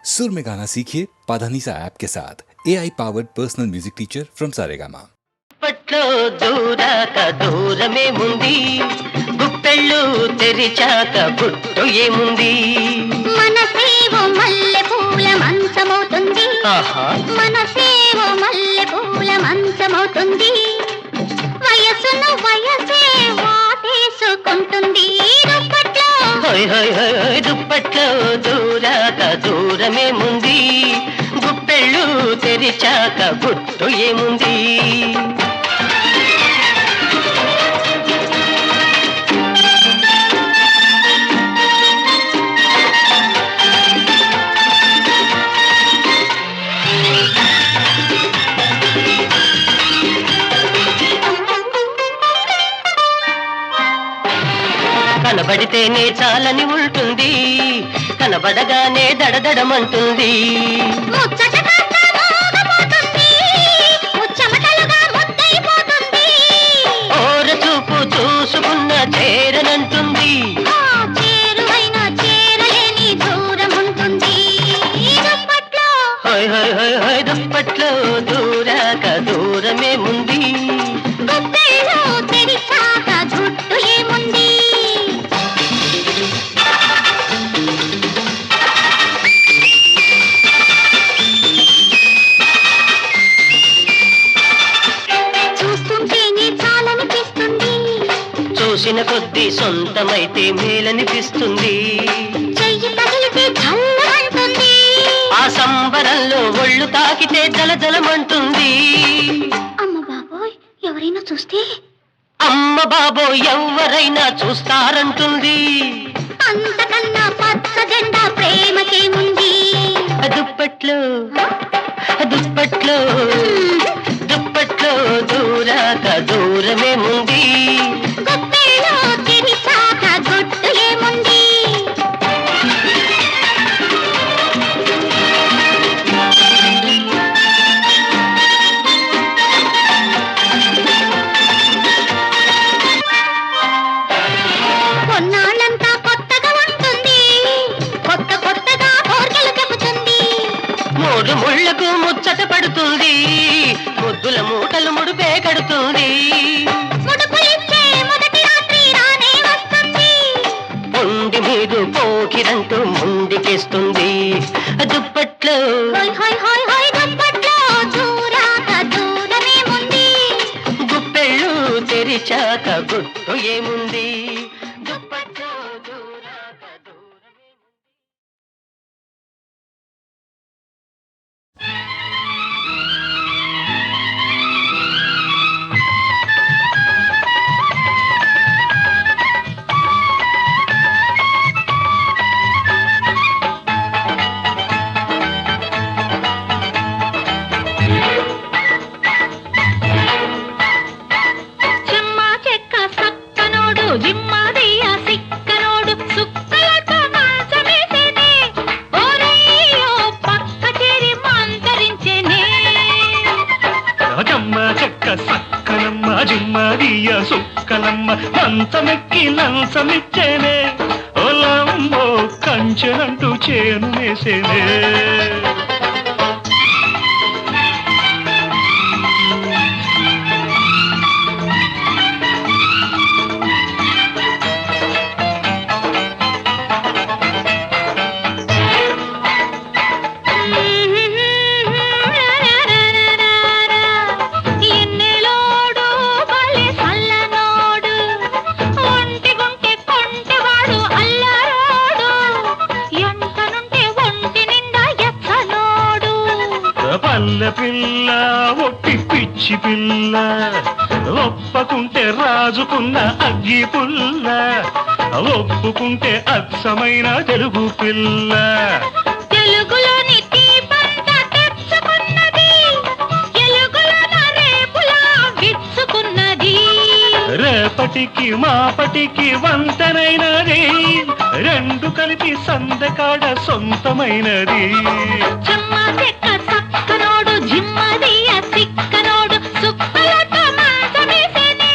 सुर में गाना सीखिए पाधानीसा ऐप के साथ AI powered personal music teacher from Saregama. పట్లో దూరాక దూరమేముంది గుప్పెళ్ళు తెరిచాక గుట్టు ఏముంది మనసేవో మల్లె పూల మంచమవుతుంది మనసేవో మల్లె పూల మంచమవుతుంది వయసును వయసే వాటేసుకుంటుంది దుప్పట్లో హోయ్ హోయ్ హోయ్ దుప్పట్లో దూరాక దూరమేముంది గుప్పెళ్ళు తెరిచాక గుట్టు ఏముంది కనబడితేనే చాలని ఉంటుంది కనబడగానే దడదడమంటుంది ఓర చూపు చూసుకున్న చేరనంటుంది హోయ్ హోయ్ హోయ్ హోయ్ దుప్పట్లో దూరాక దూరమేముంది చూసిన కొద్దీ సొంతమైతే మేలనిపిస్తుంది ఆ సంబరంలో ఒళ్ళు తాకితే జలజలమంటుంది అమ్మ బాబోయ్ ఎవరైనా చూస్తే అమ్మ బాబో ఎవరైనా చూస్తారంటుంది అంతకన్నా పచ్చ జెండా ప్రేమకేముంది దుప్పట్లో దుప్పట్లో దుప్పట్లో దూరాక దూరమేముంది గుప్పెలో తెరిచాక గుట్టు ఏముంది కొన్నాళ్ళంతా కొత్తగా ఉంటుంది కొత్త కొత్తగా కోర్కెలు చెబుతుంది మూడు ముళ్లకు ముచ్చట పడుతుంది ముద్దుల మూటలు ముడిపే కడుతుంది ముడుపులిచ్చే మొదటి రాత్రి రానే వస్తుంది పొండి మీదు పోకిరంటూ ముండికేస్తుంది దుప్పట్లో హోయ్ హోయ్ హోయ్ హోయ్ దుప్పట్లో దూరాక దూరమేముంది గుప్పెళ్ళు తెరిచాక గుట్టు ఏముంది దుప్పట్లో దూరాక దూరమేముంది చెమ్మ చెక్క సక్కనోడు జిమ్మదయ్య సిక్కనోడు సుక్కలతో మంచమేసేనే ఓరయ్యో పక్క చేరి మంతరించెనే రాజమ్మ చెక్క సక్కనమ్మ జిమ్మదియ సుక్కలమ్మ మంచమెక్కి లంచమిచ్చేనే ఓలమ్మో కంచెనంటూ చేను వేసేనే ఎన్నెలోడు బలే సల్లనోడు ఒంటి గుంటె కొంటెవాడు అల్లరోడు ఎంతనుంటే ఒంటి నిండా ఎచ్చనోడు పల్లె పిల్ల ఒట్టి పిచ్చి పిల్ల ఒప్పకుంటే రాజుకున్న అగ్గి పుల్ల ఒప్పుకుంటే అచ్చమైన తెలుగు పిల్ల తెలుగులోని తీపంతా తెచ్చుకున్నది ఎలుగులోన రేపులా విచ్చుకున్నది రేపటికి మాపటికి వంతనైనది రెండు కలిపి సందకాడ సొంతమైనది చెమ్మ చెక్క సక్కనోడు జిమ్మదయ్య సిక్కనోడు సుక్కలతో మంచమేసేనే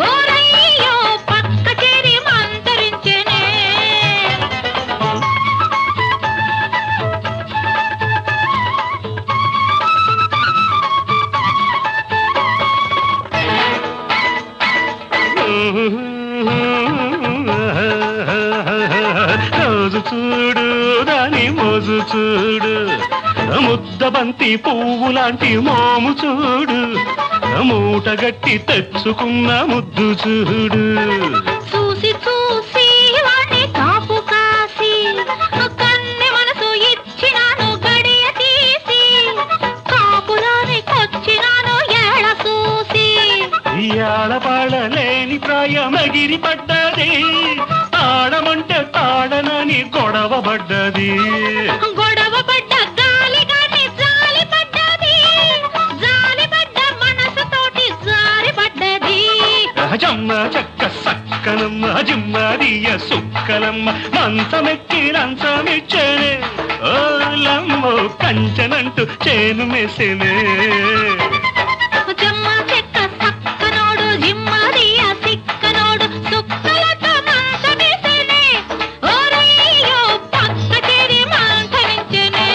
ఓరయ్యో పక్క చేరి మంతరించెనే మోజు చూడు, ముద్దబంతి పువ్వు లాంటి మోము చూడు, మూటగట్టి తెచ్చుకున్న ముద్దు చూడు. చూసి చూసి వాణ్ణి కాపు కాసి కన్నె మనసు ఇచ్చినాను గడియ తీసి కాపురాని కొచ్చినాను ఏళ చూసి. ఏడపాడలేని ప్రాయం ఎగిరి పడ్డది, తాడమంటే తాడనని గొడవ పడ్డది. గొడవ పడ్డ గాలి గాని జాలి పడ్డది, జాలి పడ్డ మనసుతోటి జారి పడ్డది. జమ్మ చక్క సక్కనమ్మ జిమ్మదియ సుక్కలమ్మ మంచమెక్కి లంచమిచ్చేనే, ఓలమ్మో కంచనంటూ చేను మెసేనే. జమ్మ చెక్క సక్కనోడు జిమ్మదియ సిక్కనోడు సుక్కలతో మంచమేసేనే, ఓరయ్యో పక్క చేరి మంచమించెనే.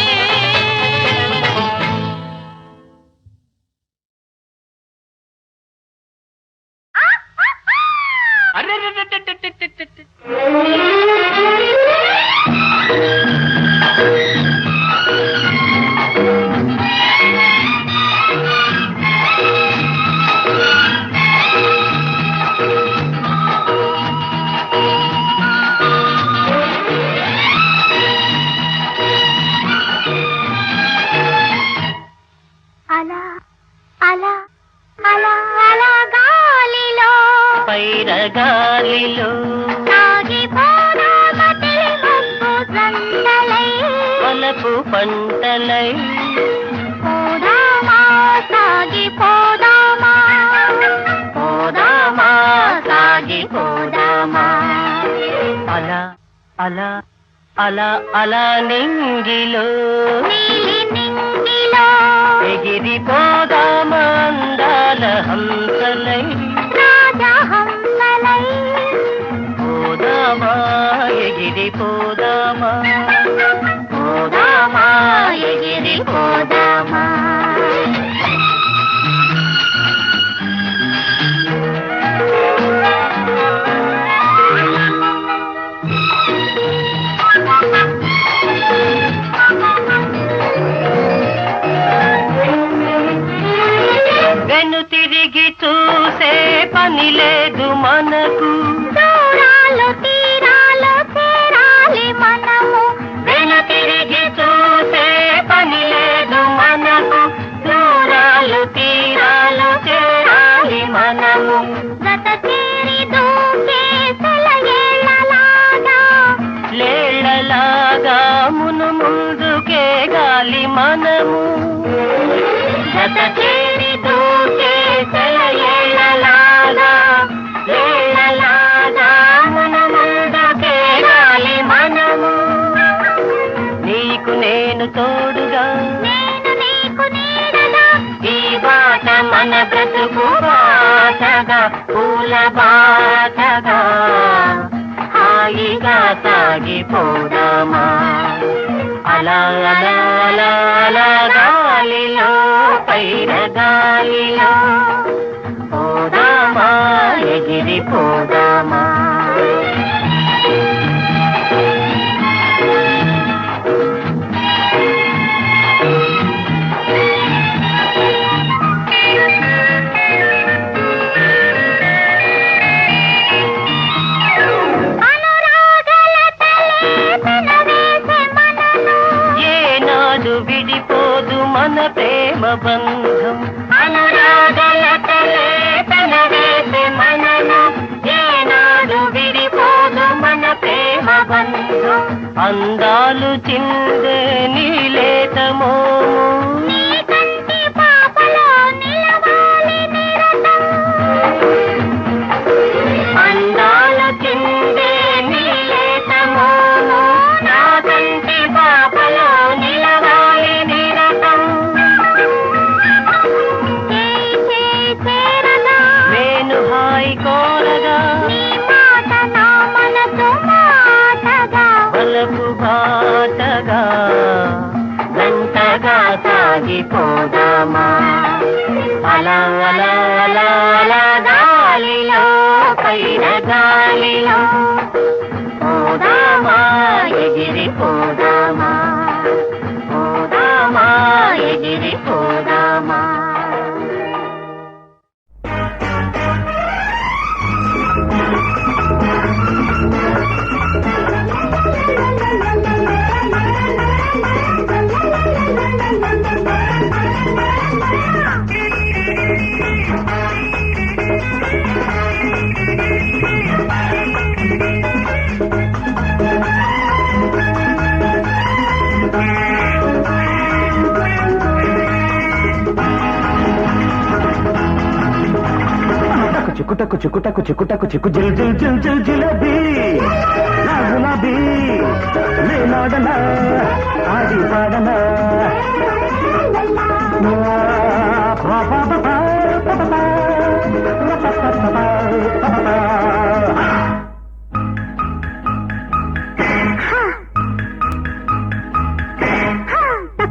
అలా అలా అలా అలా గాలిలో పైరగాలిలో సాగిపోదామా తెలిమబ్బు సందలై, వలపు పంటలై పోదామా సాగిపోదామా, పోదామా సాగిపోదామా. అలా అలా అలా అలా నింగిలో నీలి నింగిలో ఎగిరిపోదామా అందాల హంసలై, రాజహంసలై, పోదామా ఎగిరిపోదామా, పోదామా ఎగిరిపోదామా. వెను తిరిగి చూసే పని లేదు మనకు, దూరాలు తీరాలు చేరాలి మనము. వెను తిరిగి చూసే పని లేదు మనకు, దూరాలు తీరాలు చేరాలి మనము. గత చేరి దూకే సెలయేళ్లలాగా, లేళ్లలాగా మును ముందుకే గాలి మనము. గత చేరి దూకే సెలయేళ్లలాగా, లేళ్లలాగా మును ముందుకే గాలి మనము. నీకు నేను తోడుగా, నేను నీకు నీడగా, ఈ బాట మన బ్రతుకు బాటగా, పూల బాటగా హాయిగా సాగిపోదామా. అలా అలా అలా అలా గాలిలో పైరగాలిలో పోదామా ఎగిరిపోదామా. అనురాగాల తలే పెనవేసే మనను, ఏనాడు విడిపోదు మన ప్రేమ బంధం. అనురాగల తలే పెనవేసే మనను, ఏనాడు విడిపోదు మన ప్రేమ బంధం. అందాలు చిందే నీలేత మోము, నీ కంటి పాపలో నిలవాలి నిరతం. అందాలు చిందే నీలేత మోము, నా కంటి పాపలో నిలవాలి నిరతం. చేయి చేయి చేరగా, వేణు హాయి కోరగా, నీ మాట నా మనసు మాటగా, వలపు బాటగా గంటగా సాగిపోదామా. అలా అలా అలా అలా గాలిలో పైరగాలిలో పోదామా ఎగిరిపోదామా. చిక్కుటకు చిక్కుటకు చిక్కుటకు చిక్కు జిల్ జిల్ జిల్ జిల్ జిలేబీ నా గులాబీ నేనాడనా ఆడి పాడనా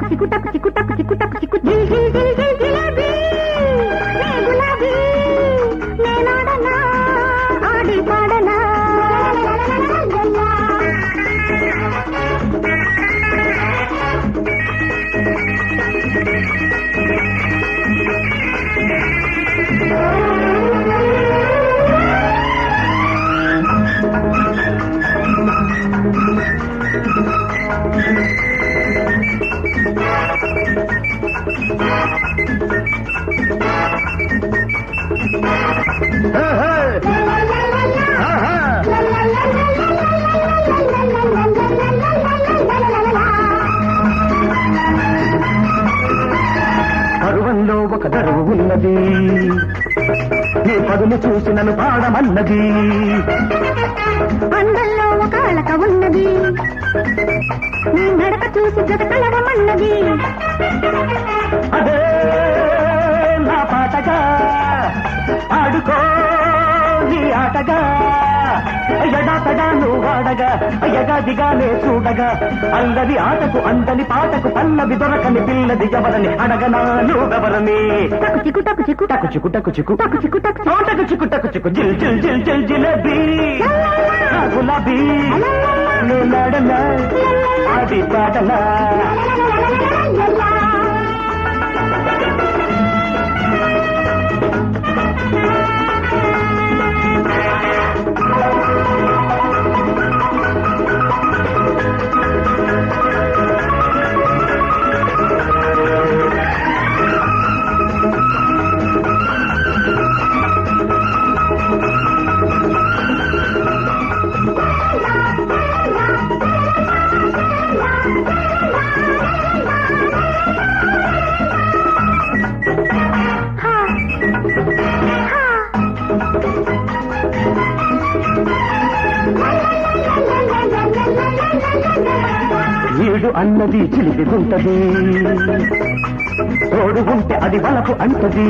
చిక్కు టక్కు చిక్కు టక్కు చిక్కు టక్కు చిక్కు జిల్ జిల్ జిల్ జిల్ జిలేబీ నే గులాబీ నేనాడనా ఆడి పాడనా పరువంలో ఒక దరువు ఉన్నది నీ పదును చూసి నన్ను పాడమన్నది అందంలో ఒక అలక ఉన్నది నీ నడక చూసి జత కలవమన్నది అదే నా పాటగా ఆడుకో నీ ఆటగా ఎడాతగా నువ్వు వాడగా ఎగాదిగానే చూడగా అల్లది ఆటకు అందని పాటకు పల్లవి దొరకని పిల్లది ఎవరని అడగనా నువ్వెవరని టక్కు చిక్కు టక్కు చిక్కు టకు చిక్కు టకు చిక్కు టక్కు చిక్కు టక్కు టకు చిక్కు టకు చిక్కు జిల్ జిల్ జిల్ జిల్ జిలేబీ నా గులాబీ నేనాడనా ఆడి పాడనా ఈడు అన్నది చిలిపి ఉంటది తోడు ఉంటే అది వలపు అంటది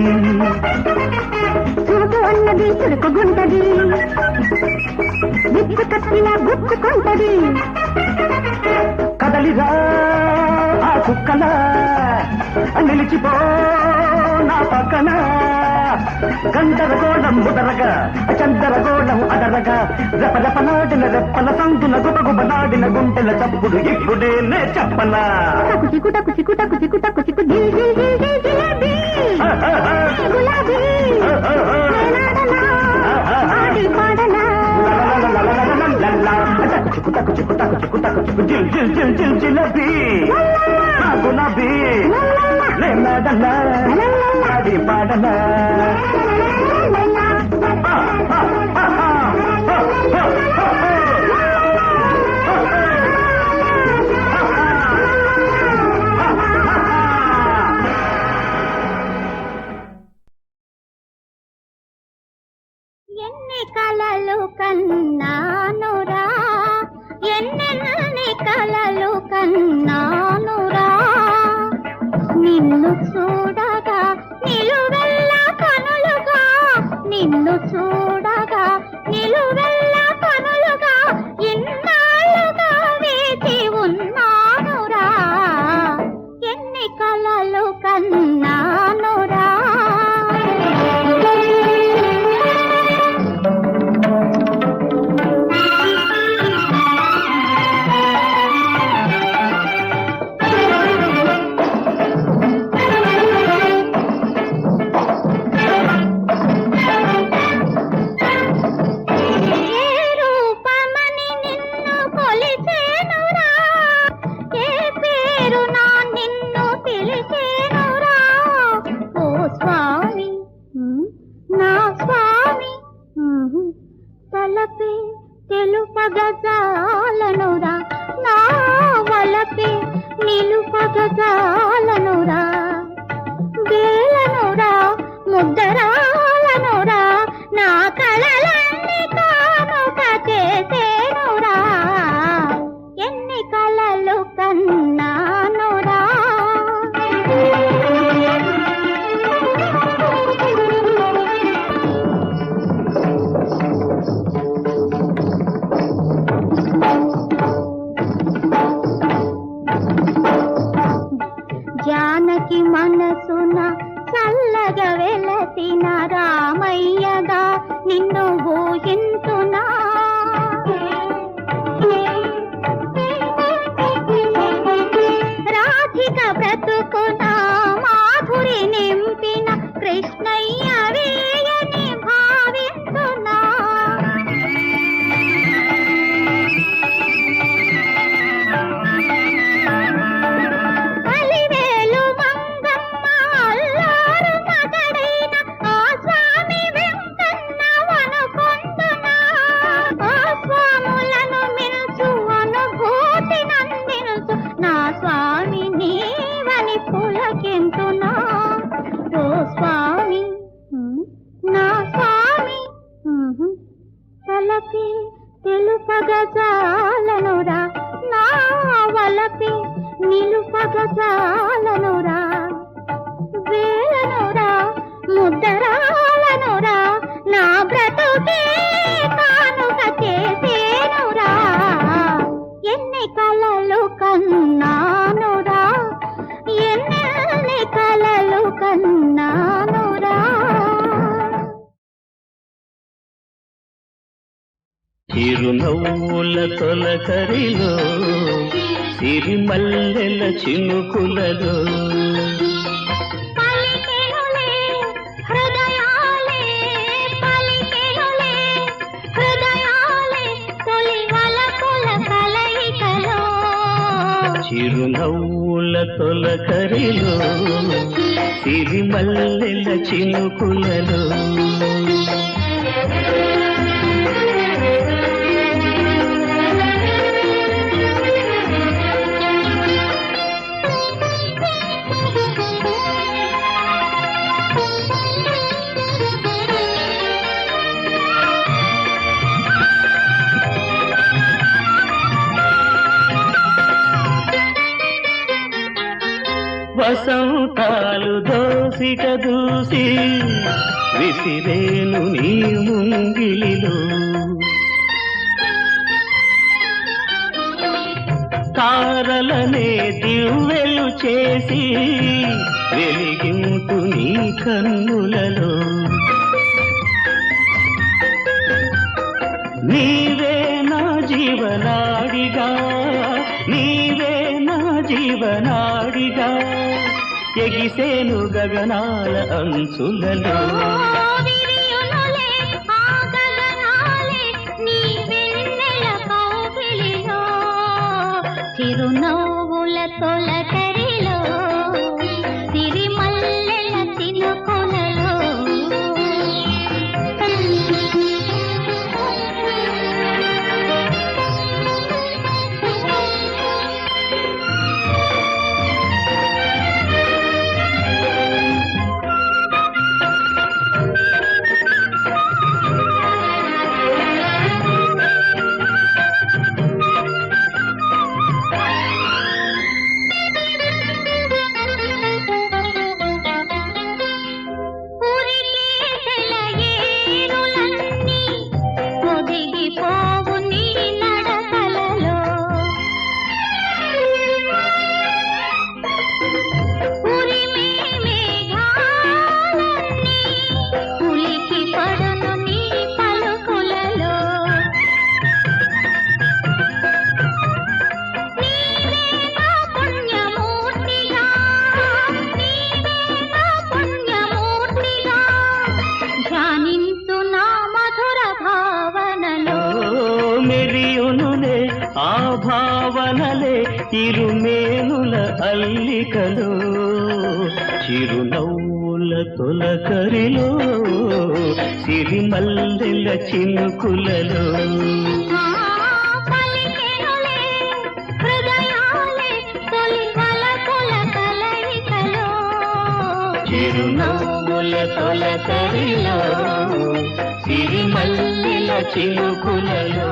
చూపు అన్నది చురుకుగుంటది విప్పు కత్తిలా గుచ్చుకుంటది కదలిరా ఆ కుక్కల నిలిచిపో నా పక్కన గందరగోళం ముదరగా చందరగోళం అదరగా రెపరెపనాడిన రెప్పల సందుల గుబగుబనాడిన గుంటెల చప్పుడు ఇప్పుడే నే చెప్పనా టక్కు చిక్కు టక్కు చిక్కు టక్కు చిక్కు టక్కు చిక్కు జిల్ జిల్ జిల్ జిల్ జిలేబీ గులాబీ నేనాడనా ఆడి పాడనా టకు చిక్కు టకు చిక్కు టకు చిక్కు టకు చిక్కు జిల్ జిల్ జిల్ జిల్ జిలేబీ నా గులాబీ నేనాడనా ఆడి పాడనా ఎన్ని కలలు కన్నానురా ఎన్నెన్ని కలలు కన్నానురా నిన్ను చూడగా నిలువెల్ల కనులుగా నిన్ను చూడగా నిలువెల్ల కనులుగా ఇన్నాళ్ళుగా వేచి ఉన్నానురా ఎన్ని కలలు కన్నానురా తెలుపగజాలనురా నా వలపే నిలుపగజాలనురా వేలనురా ముద్దరాలనురా నా చిలికి మనసున చల్లగా వెలసిన రామయ్యగా నిన్ను ఊహింతునా రాధిక బ్రతుకున మాధురి నింపిన కృష్ణయ్య వేయని భావిస్తున్నా అలివేలు మంగమ్మ అల్లారు మగడైన ఆ స్వామి వెంకన్నవనుకొందునా ఆ స్వాములను మిల్చు అనుభూతి నందించు నా స్వామి నీవని పులకింతునా ఓ స్వామి నా స్వామి తలపి తెలుపగజాలనురా నా వలపి నిలుపగజాలనురా వేలనురా ముద్దరాలనురా నా బ్రతుకే కానుక చేసేనురా ఎన్ని కలలు కన్నానురా ఎన్ని కలలు కన్నానురా చిరునవ్వుల తొలకరిలో సిరిమల్లెల చినుకులలో పలికెనులే హృదయాలే పలికెనులే హృదయాలే తొలి వలపుల కలయికలో చిరునవ్వుల తొలకరిలో సిరిమల్లెల చినుకులలో వసంతాలు దోసిక దూసి విసిరేను నీ ముంగిలిలో తారలనే దివ్వెలు చేసి వెలిగింటు నీ కన్నులలో నీవే నా జీవనాడిగా నీవే నా జీవనాడిగా ఎగిసేను గగనాల అంచులలో విరియునులే ఆ గగనాలే నీ వెన్నెల కౌగిలిలో చిరునవ్వుల తొలకరిలో సిరిమల్లెల చినుకులలో ఒదిగిపోవు నీ నడకలలో ఉరిమే మేఘాలన్నీ ఉలికి పడును నీ పలుకులలో నీవే నా పుణ్యమూర్తిగా నీవే నా పుణ్యమూర్తిగా ధ్యానించు నా మధుర భావనలో మెరియునులే ఆ భావనలే ఇరుమేనుల అల్లికలో చిరునవ్వుల తొలకరిలో సిరిమల్లెల చినుకులలో పలికెనులే హృదయాలే తొలి వలపుల కలయికలో చిరునవ్వుల తొలకరిలో సిరిమల్లెల చినుకులలో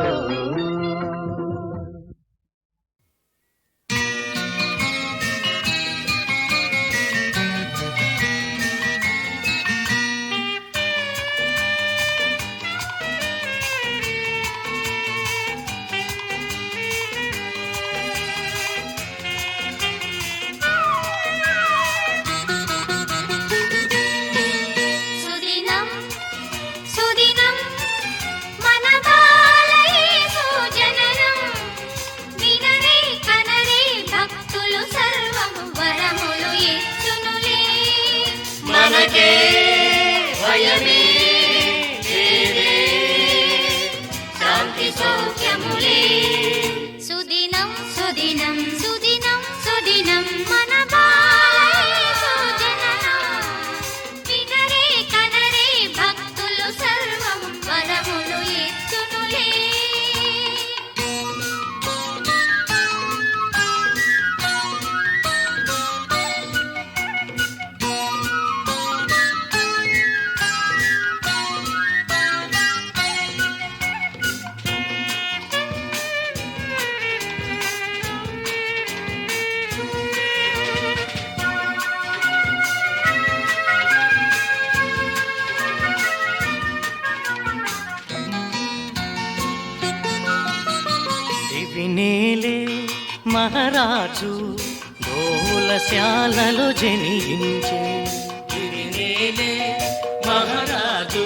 మనకే భయమే లేదే, శాంతి సౌఖ్యములే. సుదినం సుదినం సుదినం సుదినం మన బాలయేసు జననం. వినరే కనరే భక్తులు సర్వం వరములు ఇచ్చునులే. దివినేలే మహారాజు గోలశాలలో జనించే. దివినేలే మహారాజు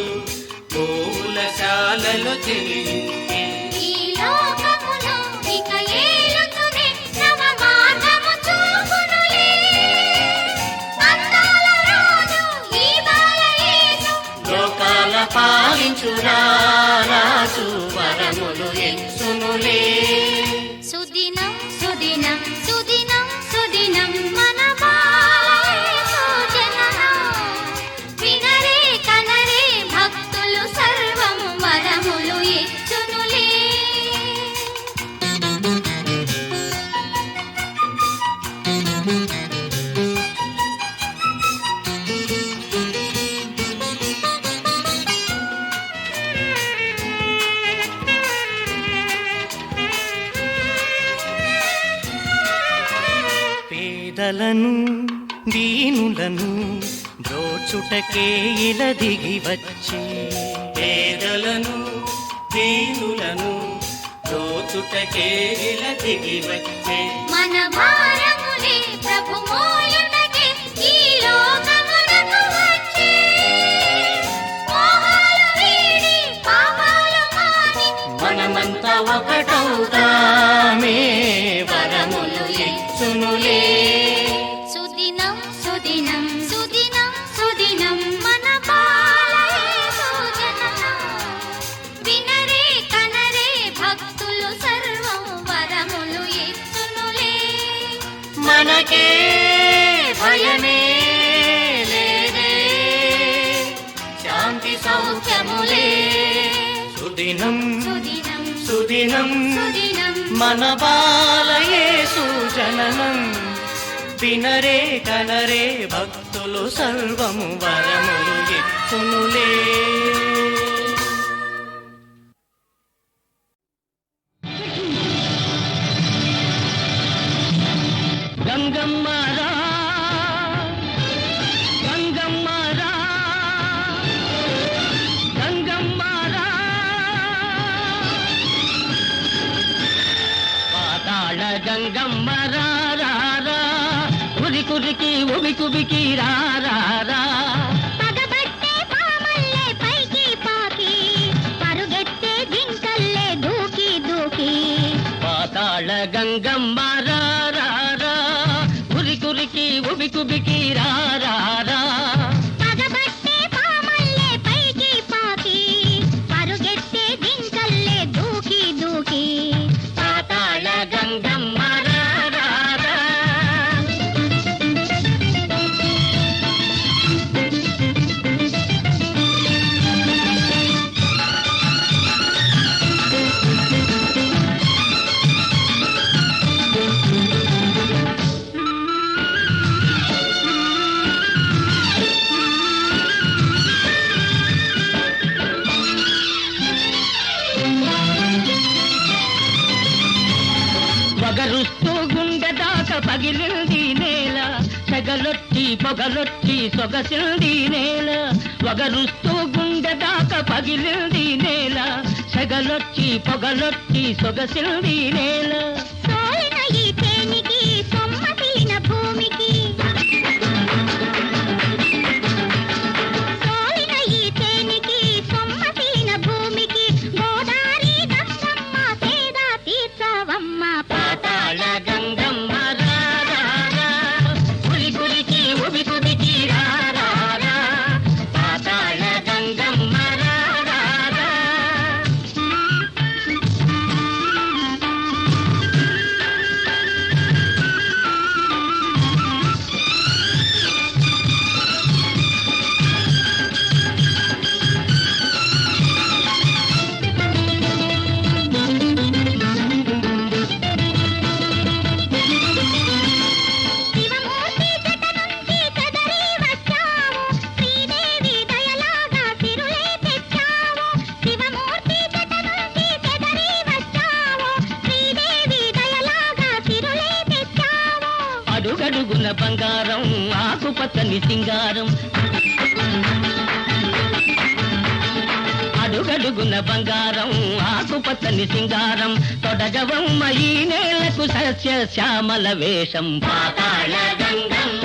గోలశాలలో జనించే. ఈ లోకములో ఇక ఏలుతునే నవ మార్గము చూపునులే. అందాల రాజు ఈ బాలయేసు. లోకాల పాలించు రాజు వరములు ఇచ్చునులే. సుదినం సుదినం సుదినం సుదినం మన బాలయేసు జననం. వినరే కనరే భక్తులు సర్వం వరములు ఇచ్చునులే. పేదలను దీనులను బ్రోచుటకే ఇలా దిగి వచ్చే. పేదలను దీనులను బ్రోచుటకే ఇలా దిగి వచ్చే. మన భారములే ప్రభు మోయుటకే ఈ లోకమునకు వచ్చే. మోహాలు వీడి పాపాలు మాని మనమంతా ఒకటవుతామే వరములు ఇచ్చునులే. సుదినం సుదినం సుదినం సుదినం మన బాలయేసు జననం. వినరే కనరే భక్తులు సర్వం వరములు ఇచ్చునులే. మనకే భయమే లేదే, శాంతి సౌఖ్యములే. సుదినం సుదినం సుదినం సుదినం మన బాలయేసు జననం. వినరే కనరే భక్తులు సర్వము వరములు ఇచ్చునులే. గంగమ్మరా గంగమ్మరా గంగమ్మరా. పాతాళ గంగమ్మరా ఉరి కురికి ఉబి కుబికి రారా. పగబట్టే పామల్లే పైకి పాకి పరుగెత్తే జింకల్లే దూకి దూకి. పాతాళ గంగమ్మరా ఉరి కురికి ఉబి కుబికి రారా. పగబట్టే పామల్లే పైకి పాకి పరుగెత్తే జింకల్లే దూకి దూకి. పాతాళ గంగమ్మరా. వగరుస్తూ గుండె దాకా పగిలింది నేల, సెగలొచ్చి పొగలొచ్చి సొగసిల్ది నేల. వగరుస్తూ గుండె దాకా పగిలింది నేల, సెగలొచ్చి పొగలొచ్చి సొగసిల్ది నేల. సోలిన ఈ తేనికి సొమ్మసిలిన భూమికి. సోలిన ఈ తేనికి సొమ్మసిలిన భూమికి. గోదారి గంగమ్మ సేద తీర్చవమ్మ. పాతాళ గంగమ్మ రా రా రా, ఉలి కులికి ఉబి కుబికి రా రా రా. అడుగడుగున బంగారం ఆకుపచ్చని సింగారం అడుగడుగున బంగారం ఆకుపచ్చని సింగారం తొడగవమ్మ ఈ నేలకు సస్య శ్యామల వేషం పాతాళ గంగమ్మ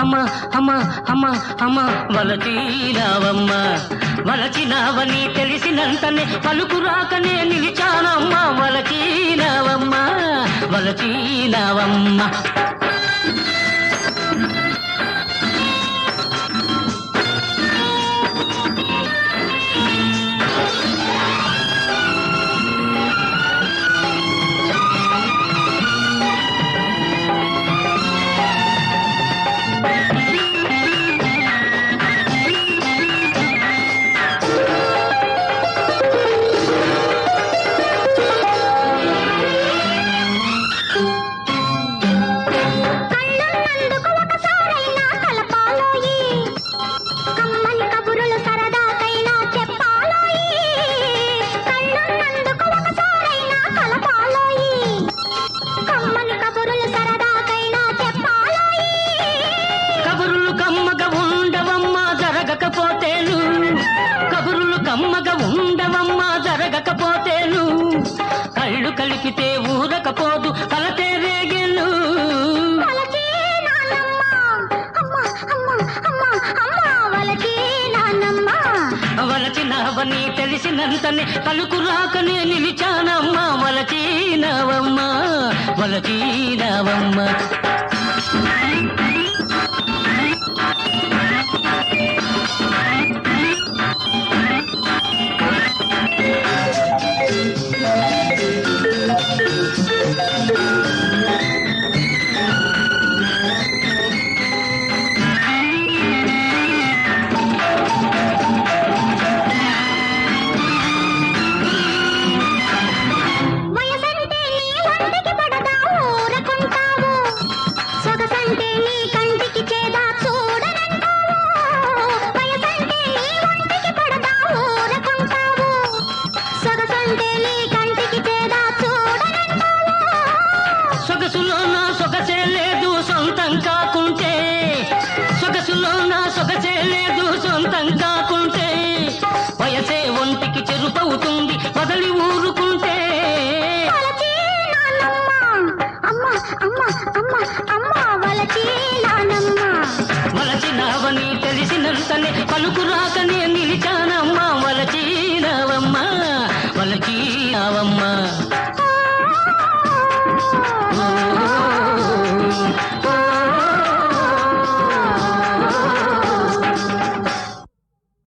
అమ్మ అమ్మ అమ్మ అమ్మ వలచినావమ్మ వలచినావని తెలిసినంతనే పలుకు రాకనే నిలిచానమ్మ వలచినావమ్మ వలచినావమ్మ కళ్ళున్నందుకు ఒకసారైనా కలపాలోయి కమ్మని కబురులు సరదాకైనా చెప్పాలోయి కళ్ళున్నందుకు ఒకసారైనా కలపాలోయి కమ్మని కబురులు సరదాకైనా చెప్పాలోయి కబురులు కమ్మగా ఉండవమ్మా జరగకపోతేను కబురులు కమ్మగా ఉండవమ్మా జరగకపోతేను కళ్ళు కలిపితే ఊరకపోదు కలతే రేగెను వలచి నానమ్మ అమ్మ అమ్మ అమ్మ అమ్మ వలచి నానమ్మ వలచినావని తెలిసినంతనే పలుకు రాకనే నిలిచానమ్మా వలచినావమ్మ వలచినావమ్మ వయసంటే నీ ఒంటికి పడదా ఊరకుంటావు సొగసంటే నీ కంటికి చేదా చూడనంటావు వయసంటే నీ ఒంటికి పడదా ఊరకుంటావు సొగసంటే నీ కంటికి చేదా చూడనంటావు సొగసులో నా సొగసే లేదు సొంతం కాకుంటే సొగసులో నా సొగసే లేదు సొంతం కాకుంటే వయసే ఒంటికి చెరుపవుతుంది వదలి ఊరుకుంటే వలచి నానమ్మ అమ్మ అమ్మ అమ్మ అమ్మ వలచి నానమ్మ వలచినావని తెలిసినంతనే పలుకు రాకనే నిలిచానమ్మా